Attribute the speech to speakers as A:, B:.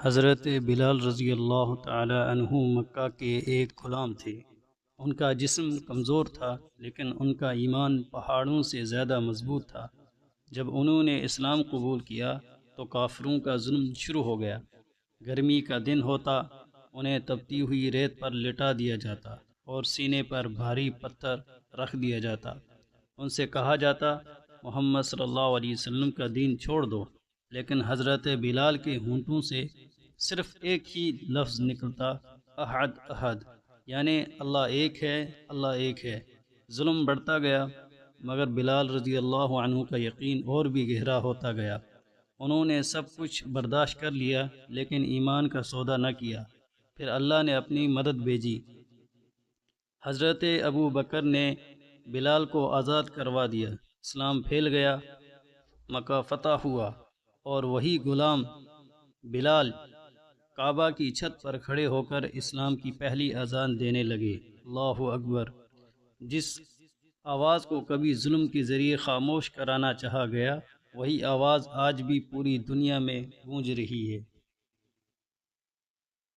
A: حضرت بلال رضی اللہ تعالی عنہ مکہ کے ایک غلام تھے۔ ان کا جسم کمزور تھا لیکن ان کا ایمان پہاڑوں سے زیادہ مضبوط تھا۔ جب انہوں نے اسلام قبول کیا تو کافروں کا ظلم شروع ہو گیا۔ گرمی کا دن ہوتا، انہیں تپتی ہوئی ریت پر لٹا دیا جاتا اور سینے پر بھاری پتھر رکھ دیا جاتا۔ ان سے کہا جاتا محمد صلی اللہ علیہ وسلم کا دین چھوڑ دو، لیکن حضرت بلال کے ہونٹوں سے صرف ایک ہی لفظ نکلتا، احد احد، یعنی اللہ ایک ہے، اللہ ایک ہے۔ ظلم بڑھتا گیا مگر بلال رضی اللہ عنہ کا یقین اور بھی گہرا ہوتا گیا۔ انہوں نے سب کچھ برداشت کر لیا لیکن ایمان کا سودا نہ کیا۔ پھر اللہ نے اپنی مدد بھیجی۔ حضرت ابو بکر نے بلال کو آزاد کروا دیا، اسلام پھیل گیا، مکہ فتح ہوا، اور وہی غلام بلال کعبہ کی چھت پر کھڑے ہو کر اسلام کی پہلی اذان دینے لگے، اللہ اکبر۔ جس آواز کو کبھی ظلم کے ذریعے خاموش کرانا چاہا گیا، وہی آواز آج بھی پوری دنیا میں گونج رہی ہے۔